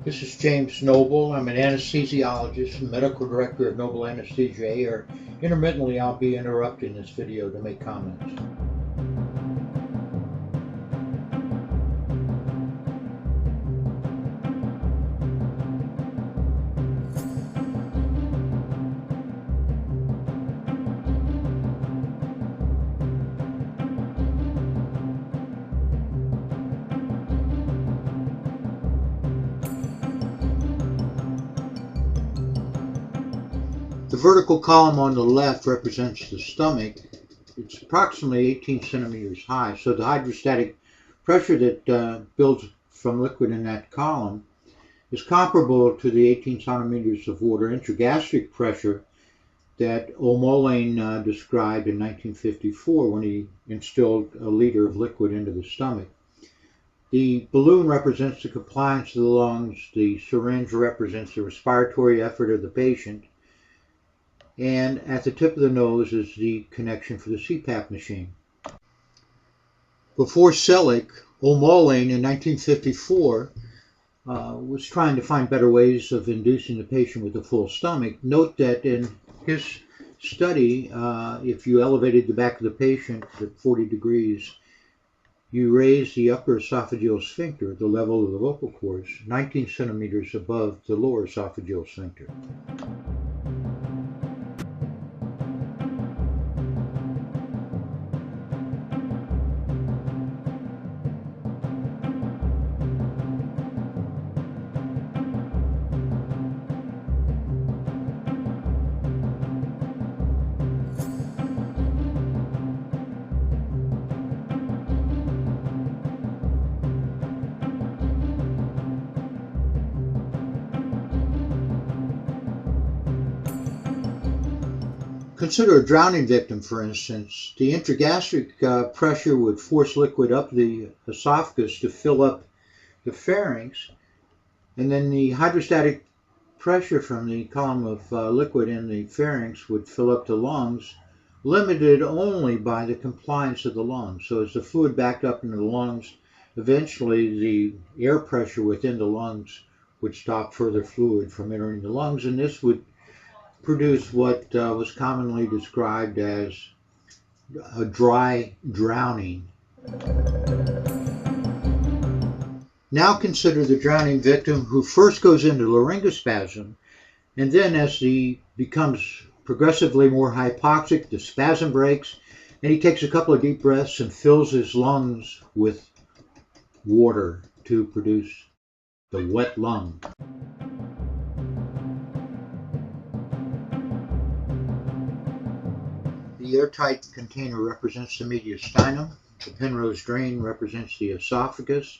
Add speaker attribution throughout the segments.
Speaker 1: This is James Noble. I'm an anesthesiologist and medical director of Noble Anesthesia, or intermittently I'll be interrupting this video to make comments. The vertical column on the left represents the stomach. It's approximately 18 centimeters high, so the hydrostatic pressure that builds from liquid in that column is comparable to the 18 centimeters of water intragastric pressure that O'Mullane described in 1954 when he instilled a liter of liquid into the stomach. The balloon represents the compliance of the lungs, the syringe represents the respiratory effort of the patient, and at the tip of the nose is the connection for the CPAP machine. Before Selleck, O'Mullane in 1954 was trying to find better ways of inducing the patient with a full stomach. Note that in his study, if you elevated the back of the patient at 40 degrees, you raise the upper esophageal sphincter, the level of the vocal cords, 19 centimeters above the lower esophageal sphincter. Consider a drowning victim, for instance. The intragastric pressure would force liquid up the esophagus to fill up the pharynx, and then the hydrostatic pressure from the column of liquid in the pharynx would fill up the lungs, limited only by the compliance of the lungs. So as the fluid backed up into the lungs, eventually the air pressure within the lungs would stop further fluid from entering the lungs, and this would produce what was commonly described as a dry drowning. Now consider the drowning victim who first goes into laryngospasm, and then as he becomes progressively more hypoxic, the spasm breaks, and he takes a couple of deep breaths and fills his lungs with water to produce the wet lung. The airtight container represents the mediastinum. The Penrose drain represents the esophagus.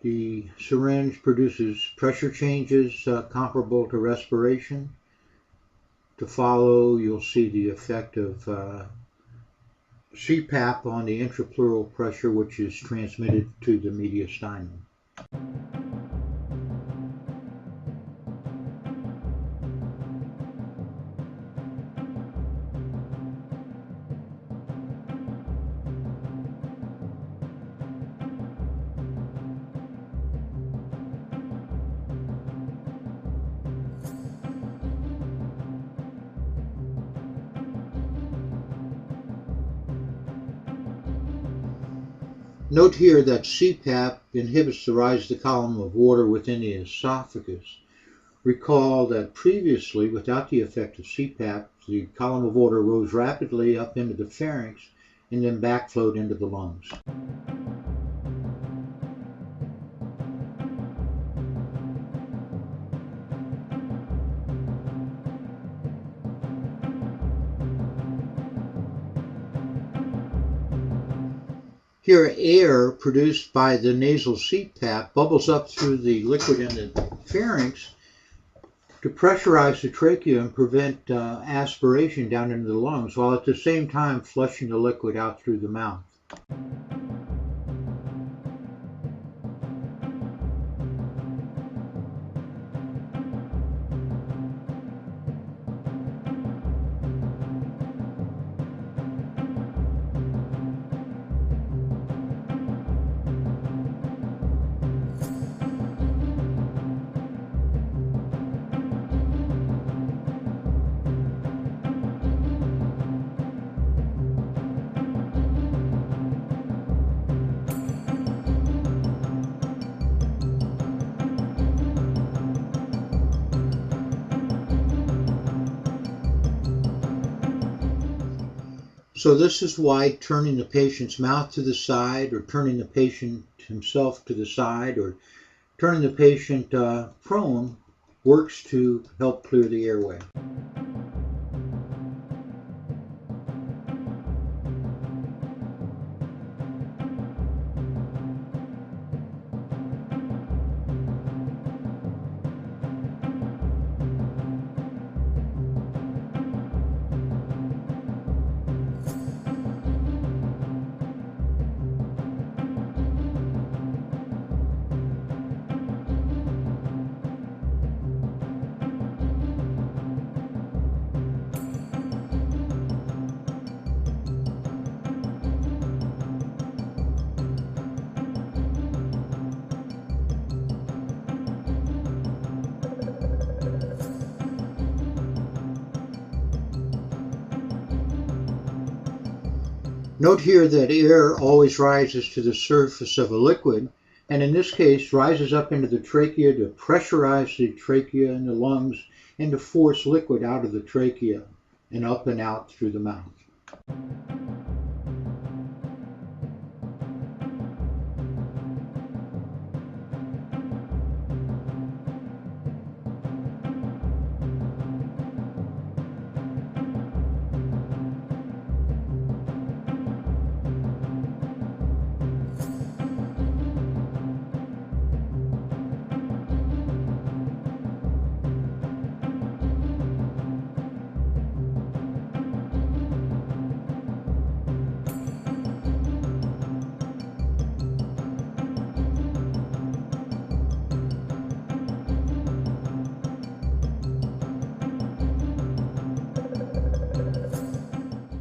Speaker 1: The syringe produces pressure changes comparable to respiration. To follow, you'll see the effect of CPAP on the intrapleural pressure, which is transmitted to the mediastinum. Note here that CPAP inhibits the rise of the column of water within the esophagus. Recall that previously, without the effect of CPAP, the column of water rose rapidly up into the pharynx and then backflowed into the lungs. Here, air produced by the nasal CPAP bubbles up through the liquid in the pharynx to pressurize the trachea and prevent aspiration down into the lungs, while at the same time flushing the liquid out through the mouth. So this is why turning the patient's mouth to the side, or turning the patient himself to the side, or turning the patient prone works to help clear the airway. Note here that air always rises to the surface of a liquid, and in this case rises up into the trachea to pressurize the trachea and the lungs and to force liquid out of the trachea and up and out through the mouth.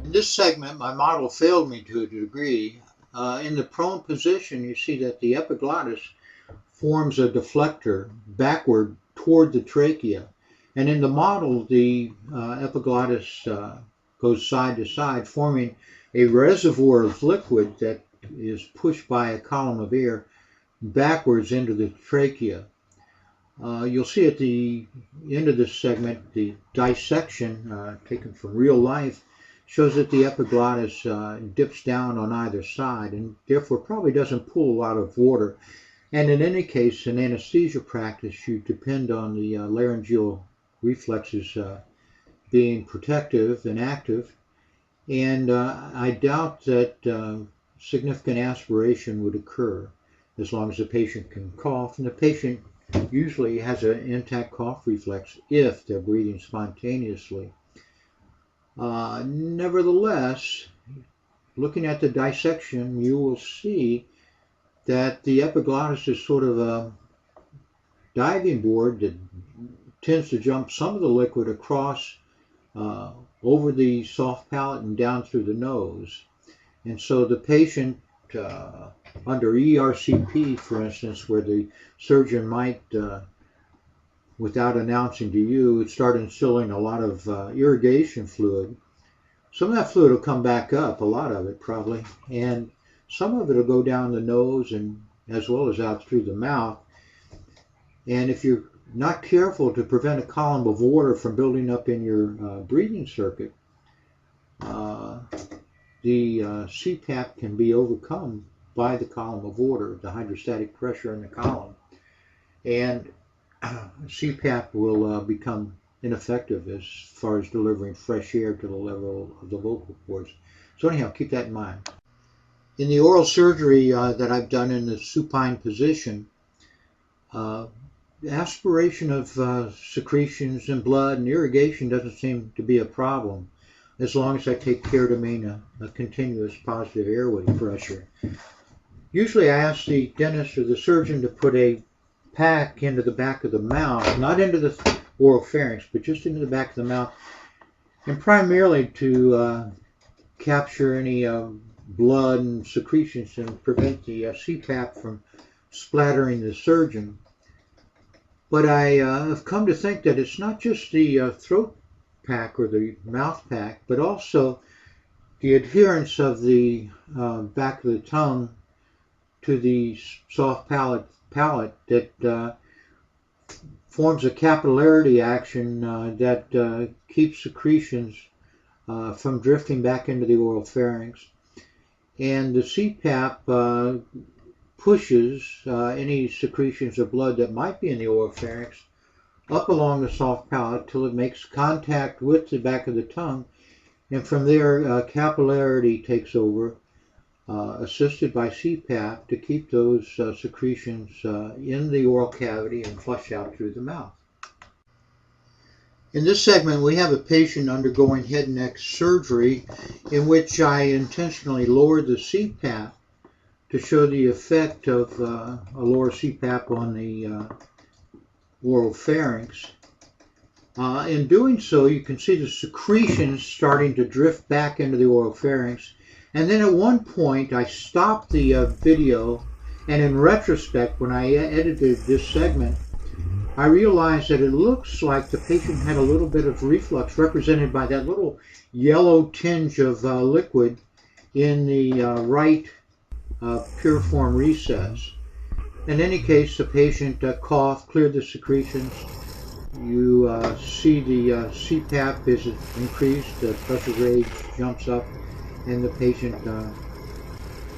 Speaker 1: In this segment, my model failed me to a degree. In the prone position, you see that the epiglottis forms a deflector backward toward the trachea. And in the model, the epiglottis goes side to side, forming a reservoir of liquid that is pushed by a column of air backwards into the trachea. You'll see at the end of this segment, the dissection taken from real life shows that the epiglottis dips down on either side and therefore probably doesn't pull a lot of water. And in any case, in anesthesia practice, you depend on the laryngeal reflexes being protective and active. And I doubt that significant aspiration would occur as long as the patient can cough. And the patient usually has an intact cough reflex if they're breathing spontaneously. Nevertheless, looking at the dissection, you will see that the epiglottis is sort of a diving board that tends to jump some of the liquid across over the soft palate and down through the nose. And so the patient under ERCP, for instance, where the surgeon might without announcing to you, start instilling a lot of irrigation fluid. Some of that fluid will come back up, a lot of it probably, and some of it will go down the nose and as well as out through the mouth. And if you're not careful to prevent a column of water from building up in your breathing circuit, the CPAP can be overcome by the column of water, the hydrostatic pressure in the column. And CPAP will become ineffective as far as delivering fresh air to the level of the vocal cords. So anyhow, keep that in mind. In the oral surgery that I've done in the supine position, aspiration of secretions and blood and irrigation doesn't seem to be a problem as long as I take care to maintain a continuous positive airway pressure. Usually I ask the dentist or the surgeon to put a pack into the back of the mouth, not into the oral pharynx, but just into the back of the mouth, and primarily to capture any blood and secretions and prevent the CPAP from splattering the surgeon. But I have come to think that it's not just the throat pack or the mouth pack, but also the adherence of the back of the tongue to the soft palate that forms a capillarity action that keeps secretions from drifting back into the oral pharynx. And the CPAP pushes any secretions of blood that might be in the oral pharynx up along the soft palate till it makes contact with the back of the tongue, and from there capillarity takes over, assisted by CPAP, to keep those secretions in the oral cavity and flush out through the mouth. In this segment, we have a patient undergoing head and neck surgery in which I intentionally lowered the CPAP to show the effect of a lower CPAP on the oral pharynx. In doing so, you can see the secretions starting to drift back into the oral pharynx. And then at one point, I stopped the video, and in retrospect, when I edited this segment, I realized that it looks like the patient had a little bit of reflux, represented by that little yellow tinge of liquid in the right piriform recess. In any case, the patient coughed, cleared the secretions. You see the CPAP is increased, the pressure gauge jumps up, and the patient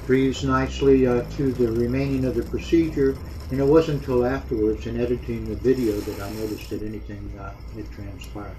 Speaker 1: breathes nicely through the remaining of the procedure. And it wasn't until afterwards, in editing the video, that I noticed that anything had transpired.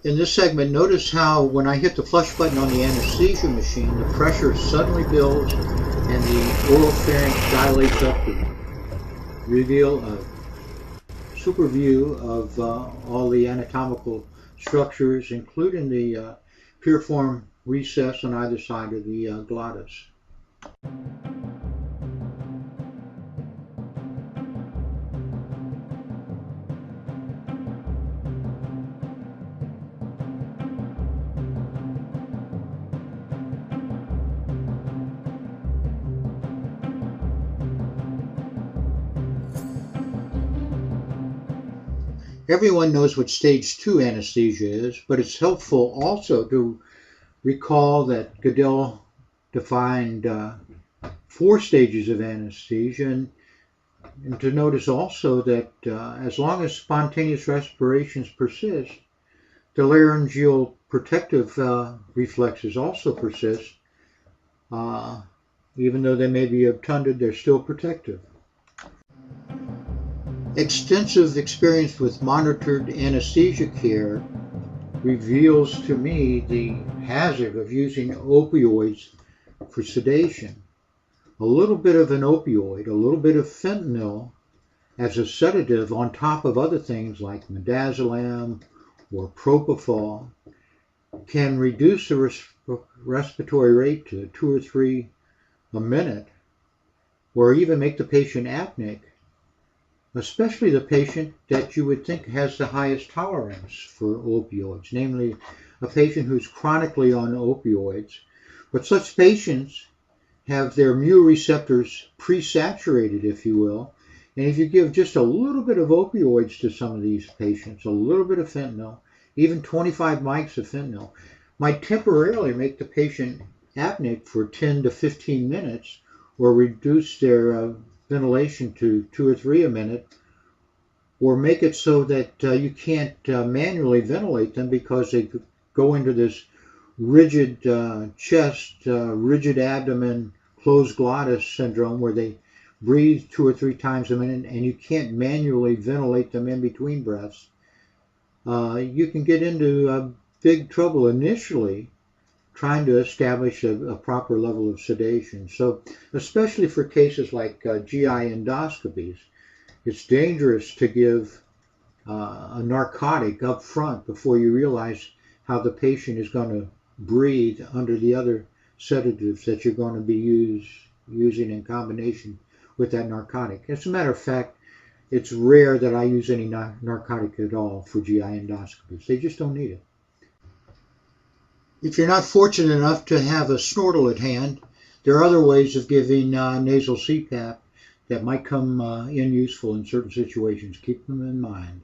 Speaker 1: In this segment, notice how when I hit the flush button on the anesthesia machine, the pressure suddenly builds and the oral pharynx dilates up to reveal a super view of all the anatomical structures, including the piriform recess on either side of the glottis. Everyone knows what stage 2 anesthesia is, but it's helpful also to recall that Goodell defined 4 stages of anesthesia, and to notice also that as long as spontaneous respirations persist, the laryngeal protective reflexes also persist. Even though they may be obtunded, they're still protective. Extensive experience with monitored anesthesia care reveals to me the hazard of using opioids for sedation. A little bit of an opioid, a little bit of fentanyl as a sedative on top of other things like midazolam or propofol can reduce the respiratory rate to 2 or 3 a minute, or even make the patient apneic, especially the patient that you would think has the highest tolerance for opioids, namely a patient who's chronically on opioids. But such patients have their mu receptors pre-saturated, if you will, and if you give just a little bit of opioids to some of these patients, a little bit of fentanyl, even 25 mics of fentanyl, might temporarily make the patient apneic for 10 to 15 minutes or reduce their ventilation to 2 or 3 a minute, or make it so that you can't manually ventilate them because they go into this rigid chest, rigid abdomen, closed glottis syndrome where they breathe 2 or 3 times a minute and you can't manually ventilate them in between breaths. You can get into big trouble initially trying to establish a proper level of sedation. So especially for cases like GI endoscopies, it's dangerous to give a narcotic up front before you realize how the patient is going to breathe under the other sedatives that you're going to be using in combination with that narcotic. As a matter of fact, it's rare that I use any narcotic at all for GI endoscopies. They just don't need it. If you're not fortunate enough to have a snorkel at hand, there are other ways of giving nasal CPAP that might come in useful in certain situations. Keep them in mind.